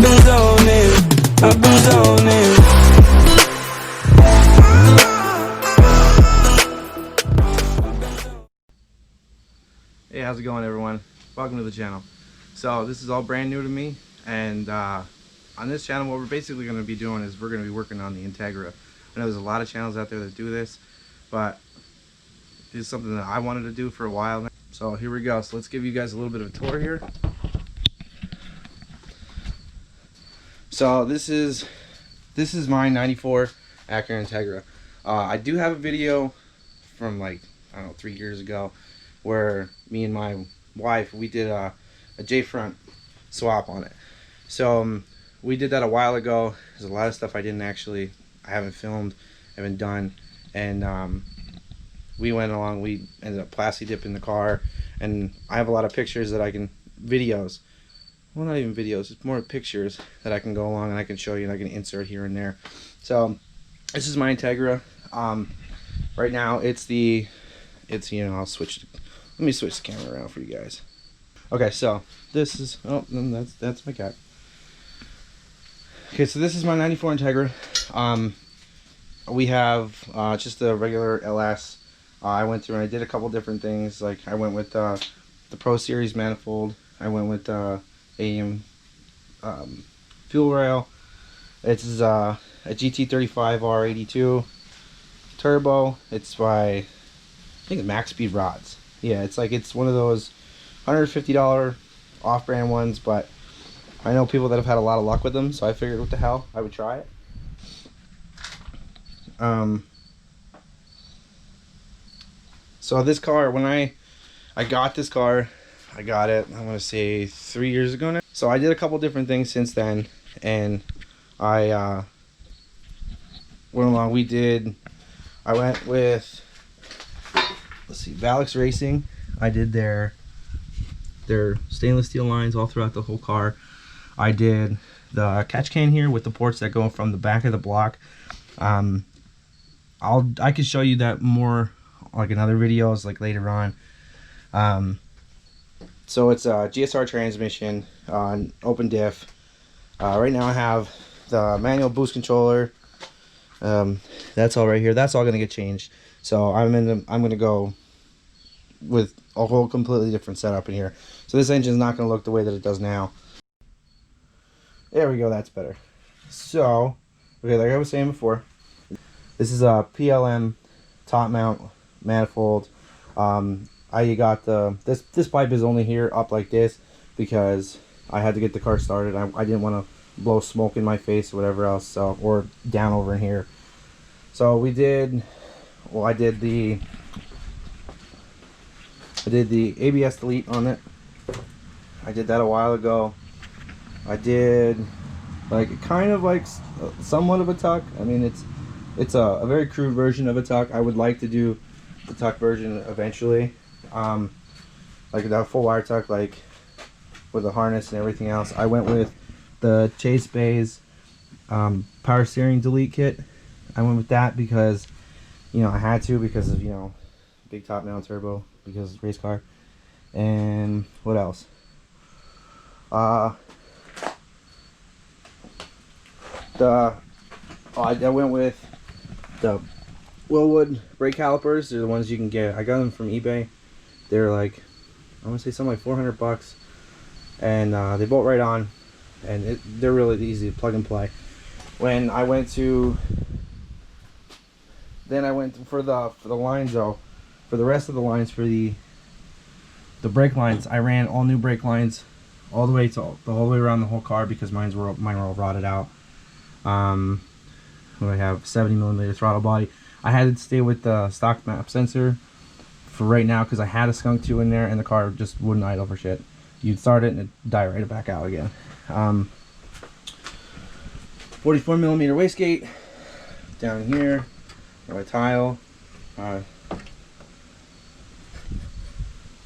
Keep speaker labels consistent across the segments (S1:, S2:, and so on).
S1: I've been zoning, I've been zoning.
S2: Hey, how's it going, everyone? Welcome to the channel. So this is all brand new to me, and on this channel what we're basically going to be doing is we're going to be working on the Integra. I know there's a lot of channels out there that do this, but this is something that I wanted to do for a while now. So here we go. So let's give you guys a little bit of a tour here. So this is my 94 Acura Integra. I do have a video from, like, I don't know, 3 years ago where me and my wife, we did a J-front swap on it. So we did that a while ago. There's a lot of stuff I haven't filmed, haven't done, and we went along, we ended up plasti dipping the car, and I have a lot of pictures that I can, videos, well, not even videos, it's more pictures that I can go along and I can show you and I can insert here and there. So this is my Integra. Right now it's you know, let me switch the camera around for you guys. Okay, so this is, oh, that's my cat. Okay, so this is my 94 Integra. We have just a regular LS. I went through and I did a couple different things. Like, I went with the Pro Series manifold. I went with AM fuel rail. It's a GT35R82 turbo. It's by, I think, Max Speed rods. Yeah, it's one of those $150 off-brand ones, but I know people that have had a lot of luck with them, so I figured, what the hell, I would try it. So this car, when I got this car, I got it, I want to say 3 years ago now. So I did a couple different things since then, and I went along. I went with, let's see, Valix Racing. I did their stainless steel lines all throughout the whole car. I did the catch can here with the ports that go from the back of the block. I could show you that more like in other videos, like later on. So it's a GSR transmission on open diff. Right now I have the manual boost controller. That's all right here. That's all gonna get changed. So I'm gonna go with a whole completely different setup in here. So this engine's not gonna look the way that it does now. There we go. That's better. So, okay, like I was saying before, this is a PLM top mount manifold. I got this pipe is only here up like this because I had to get the car started. I didn't want to blow smoke in my face or whatever else, so, or down over in here. So I did the ABS delete on it. I did that a while ago. I did kind of like somewhat of a tuck. I mean, it's a very crude version of a tuck. I would like to do the tuck version eventually, like that full wire tuck, like with the harness and everything else. I went with the Chase Bays power steering delete kit. I went with that because, you know, I had to, because of, you know, big top mount turbo, because it's a race car. And what else? I went with the Willwood brake calipers. They're the ones you can get. I got them from eBay. They're like, I want to say something like 400 bucks, and they bolt right on, and they're really easy to plug and play. When I went to, then I went for the lines though. For the rest of the lines, for the brake lines, I ran all new brake lines all the way around the whole car, because mine were all rotted out. I have 70mm throttle body. I had to stay with the stock map sensor for right now because I had a skunk 2 in there and the car just wouldn't idle for shit. You'd start it and it'd die right back out again. 44mm wastegate down here, my tile.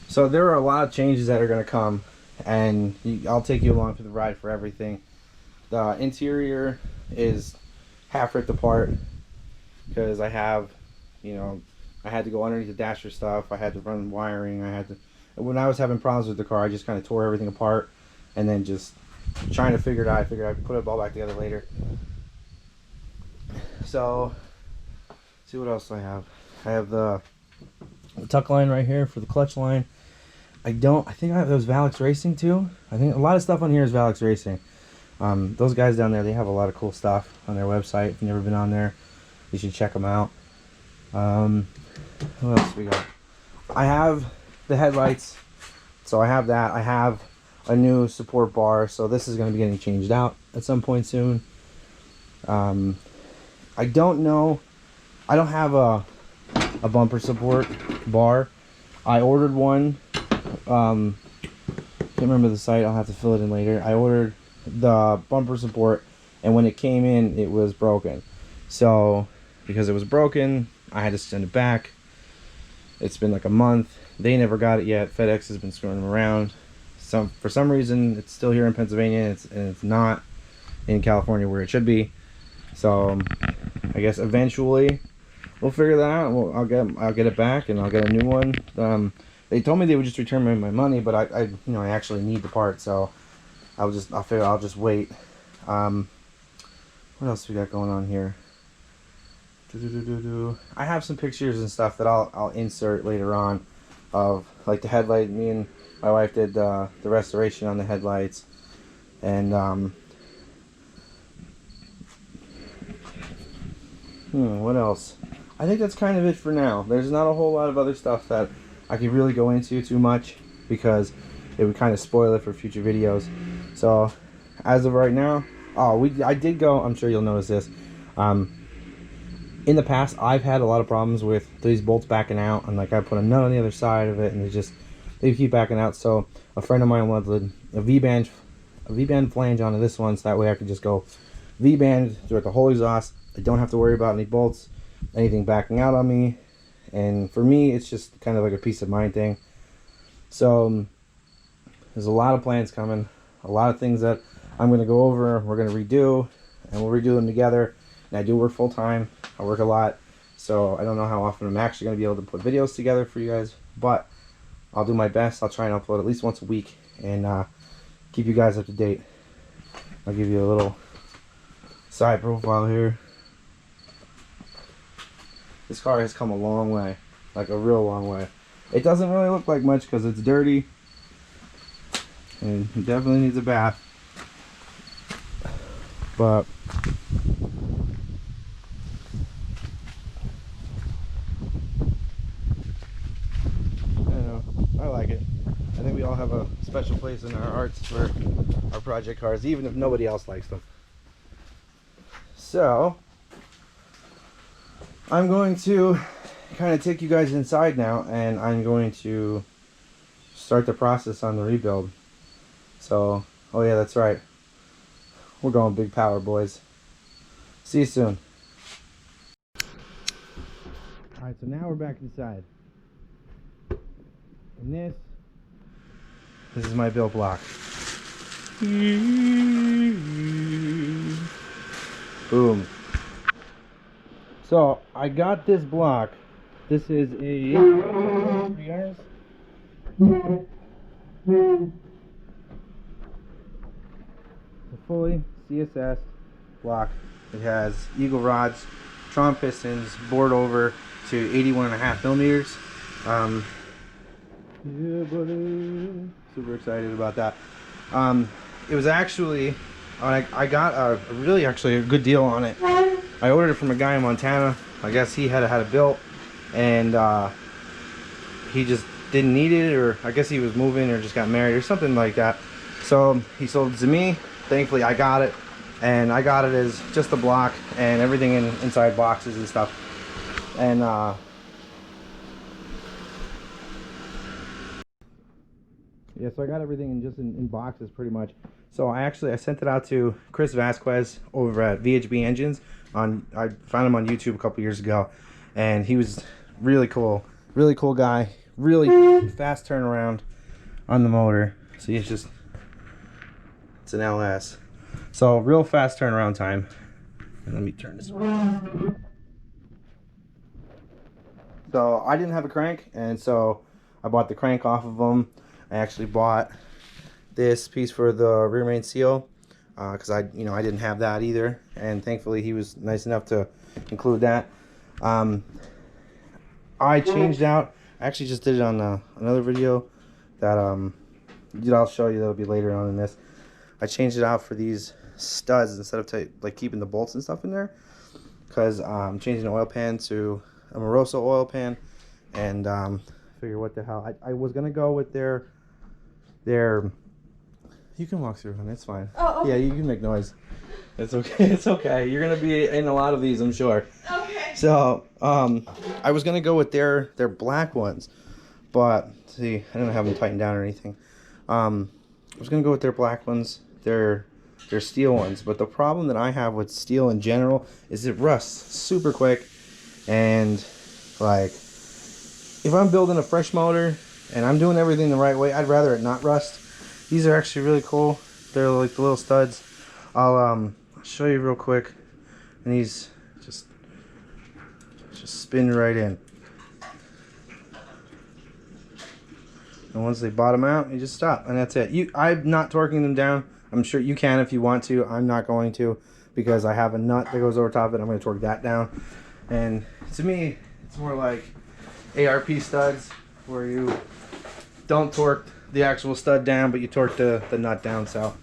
S2: So there are a lot of changes that are going to come, and I'll take you along for the ride for everything. The interior is half ripped apart because I have, you know, I had to go underneath the dash for stuff. I had to run wiring. When I was having problems with the car, I just kind of tore everything apart and then just trying to figure it out. I figured I'd put it all back together later. So, see what else I have. I have the tuck line right here for the clutch line. I think I have those Valix Racing too. I think a lot of stuff on here is Valix Racing. Those guys down there, they have a lot of cool stuff on their website. If you've never been on there, you should check them out. What else we got? I have the headlights, so I have that. I have a new support bar, so this is going to be getting changed out at some point soon. I don't know. I don't have a bumper support bar. I ordered one. Can't remember the site. I'll have to fill it in later. I ordered the bumper support, and when it came in, it was broken. So because it was broken, I had to send it back. It's been like a month. They never got it yet. FedEx has been screwing them around. For some reason, it's still here in Pennsylvania, and it's not in California where it should be. So I guess eventually we'll figure that out. I'll get it back, and I'll get a new one. They told me they would just return me my money, but I actually need the part, so I'll figure I'll just wait. What else we got going on here? I have some pictures and stuff that I'll insert later on of like the headlight. Me and my wife did the restoration on the headlights, and what else? I think that's kind of it for now. There's not a whole lot of other stuff that I could really go into too much because it would kind of spoil it for future videos. So as of right now, I did go. I'm sure you'll notice this. In the past, I've had a lot of problems with these bolts backing out, and like I put a nut on the other side of it, and they keep backing out. So a friend of mine wanted a V-band flange onto this one, so that way I could just go V-band throughout the whole exhaust. I don't have to worry about any bolts, anything backing out on me. And for me, it's just kind of like a peace of mind thing. So there's a lot of plans coming, a lot of things that I'm going to go over, we're going to redo, and we'll redo them together. And I do work full time. I work a lot, so I don't know how often I'm actually going to be able to put videos together for you guys, but I'll do my best. I'll try and upload at least once a week and keep you guys up to date. I'll give you a little side profile here. This car has come a long way, like a real long way. It doesn't really look like much because it's dirty, and it definitely needs a bath, but I like it. I think we all have a special place in our hearts for our project cars, even if nobody else likes them. So I'm going to kind of take you guys inside now, and I'm going to start the process on the rebuild. So, oh yeah, that's right. We're going big power, boys. See you soon. Alright, so now we're back inside. And this is my build block. Boom. So I got this block. This is a fully CSS block. It has eagle rods, Traum Pistons, bored over to 81.5 millimeters. Yeah, buddy. Super excited about that. It was actually, I got a good deal on it. I ordered it from a guy in Montana. I guess he had it built, and he just didn't need it, or I guess he was moving or just got married or something like that. So he sold it to me. Thankfully, I got it, and I got it as just a block and everything inside boxes and stuff. And yeah, so I got everything in boxes pretty much. So I sent it out to Chris Vasquez over at VHB Engines. I found him on YouTube a couple years ago, and he was really cool guy, really fast turnaround on the motor. See, it's an LS, so real fast turnaround time. And let me turn this around. So I didn't have a crank, and so I bought the crank off of him. I actually bought this piece for the rear main seal. because I didn't have that either, and thankfully he was nice enough to include that. I changed out. I actually just did it on another video that I'll show you. That'll be later on in this. I changed it out for these studs instead of like keeping the bolts and stuff in there, because I'm changing the oil pan to a Moroso oil pan, and figure what the hell. I was gonna go with their. You can walk through, and it's fine.
S3: Oh, okay.
S2: Yeah, you can make noise. It's okay. It's okay. You're gonna be in a lot of these, I'm sure.
S3: Okay.
S2: So I was gonna go with their black ones, but see, I don't have them tightened down or anything. I was gonna go with their black ones. They're steel ones, but the problem that I have with steel in general is it rusts super quick, and like if I'm building a fresh motor and I'm doing everything the right way, I'd rather it not rust. These are actually really cool. They're like the little studs. I'll show you real quick, and these just spin right in. And once they bottom out, you just stop, and that's it. I'm not torquing them down. I'm sure you can if you want to. I'm not going to, because I have a nut that goes over top of it. I'm going to torque that down. And to me, it's more like ARP studs, where you don't torque the actual stud down, but you torque the nut down. So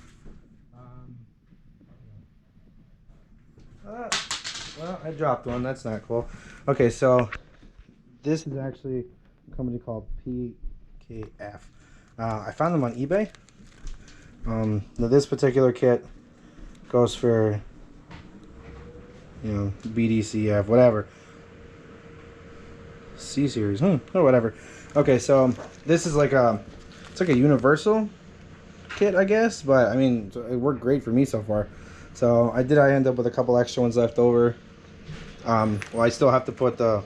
S2: well, I dropped one. That's not cool. Okay, so this is actually a company called PKF. I found them on eBay. Now this particular kit goes for, BDCF, whatever. C series, or whatever. Okay, so this is like it's like a universal kit, I guess, but I mean, it worked great for me so far. So I end up with a couple extra ones left over. Well, I still have to put the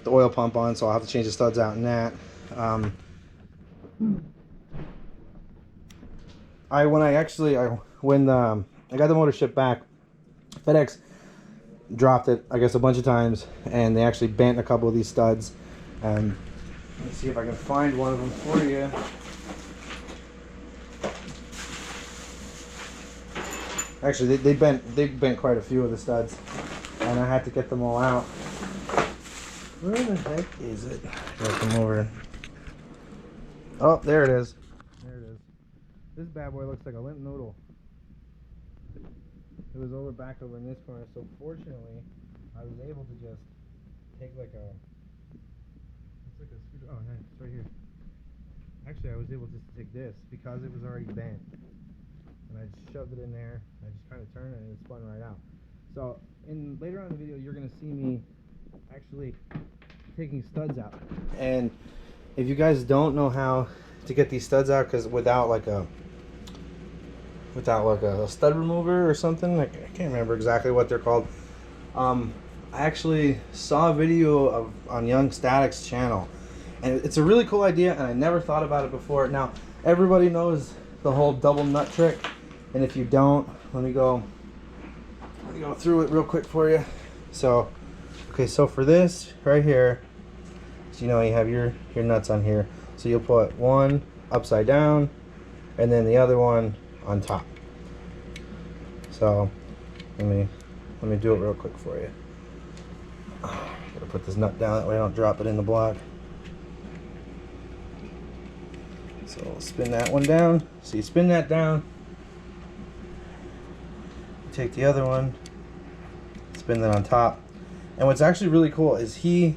S2: oil pump on, so I'll have to change the studs out in that. When I got the motor shipped back, FedEx dropped it, I guess, a bunch of times, and they actually bent a couple of these studs. Let's see if I can find one of them for you. Actually, they bent quite a few of the studs, and I had to get them all out. Where the heck is it? I gotta come over. Oh, there it is. There it is. This bad boy looks like a limp noodle. It was back over in this corner, so fortunately, I was able to just take like a. It's like a screwdriver. Oh, nice, it's right here. Actually, I was able just to take this because it was already bent, and I just shoved it in there. I just kind of turned it, and it spun right out. So, later on in the video, you're gonna see me actually taking studs out. And if you guys don't know how to get these studs out, because without like a stud remover or something, I can't remember exactly what they're called. I actually saw a video on Young Static's channel, and it's a really cool idea, and I never thought about it before. Now everybody knows the whole double nut trick, and if you don't, let me go through it real quick for you. So okay, so for this right here, so you have your nuts on here, so you'll put one upside down and then the other one on top. So let me do it real quick for you. Gotta put this nut down that way I don't drop it in the block. So we'll spin that one down. So you spin that down, you take the other one, spin that on top. And what's actually really cool is he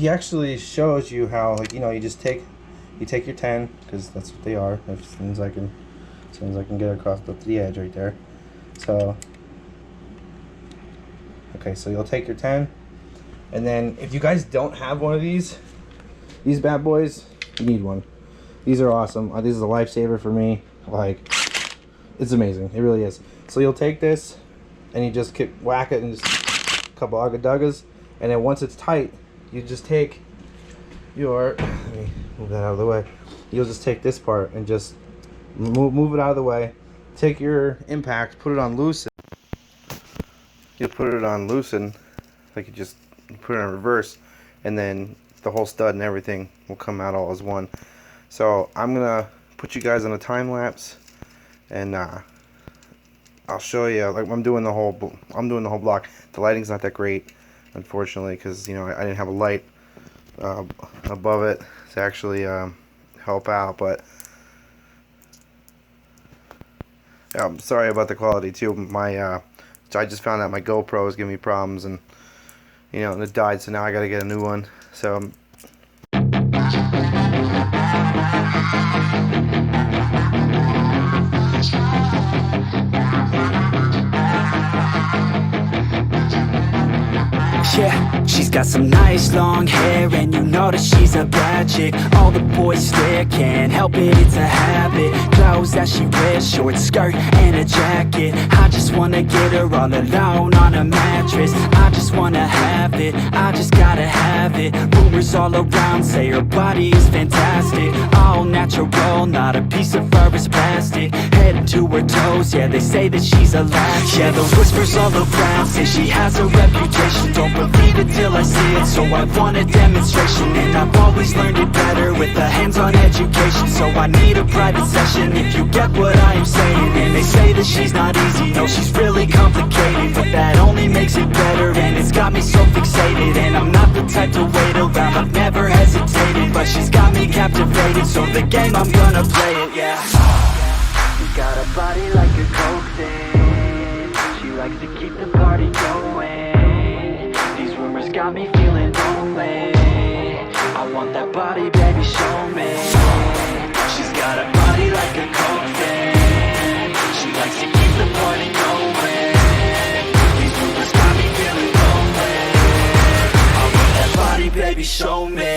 S2: actually shows you how, like, you take your 10, because that's what they are, as soon as I can get across the edge right there. So okay, so you'll take your 10, and then if you guys don't have one of these bad boys, you need one. These are awesome. This is a lifesaver for me. Like, it's amazing. It really is. So you'll take this and you just whack it and just a couple ugga-duggas, and then once it's tight, you just take let me move that out of the way. You'll just take this part and just move it out of the way. Take your impact, put it on loosen. You'll put it on loosen, like you just put it in reverse, and then the whole stud and everything will come out all as one. So I'm gonna put you guys on a time lapse, and I'll show you. Like I'm doing the whole block. The lighting's not that great, unfortunately, because you know I didn't have a light above it to actually help out. But yeah, I'm sorry about the quality too. So I just found out my GoPro is giving me problems, and you know, and it died. So now I got to get a new one. So
S3: yeah, she's got some nice long hair, and you know that she's a bad chick. All the boys stare, can't help it, it's a habit. Clothes that she wears, short skirt and a jacket. I just wanna get her all alone on a mattress. I just wanna have it, I just gotta have it. Rumors all around say her body is fantastic. All natural, not a piece of fur is plastic. Head to her toes, yeah, they say that she's a latch. Yeah, the whispers all around say she has a reputation. Don't believe it till I see it, so I want a demonstration. And I've always learned it better with a hands-on education. So I need a private session if you get what I am saying. And they say that she's not easy, no, she's really complicated. But that only makes it better, and it's got me so fixated. And I'm not the type to wait around, I've never hesitated. But she's got me captivated, so the game, I'm gonna play it, yeah. She got a body like a coke thing. She likes to keep the party going. These rumors got me feeling lonely. I want that body, baby, show me. She's got a body like a coke thing. She likes to keep the party going. These rumors got me feeling lonely. I want that body, baby, show me.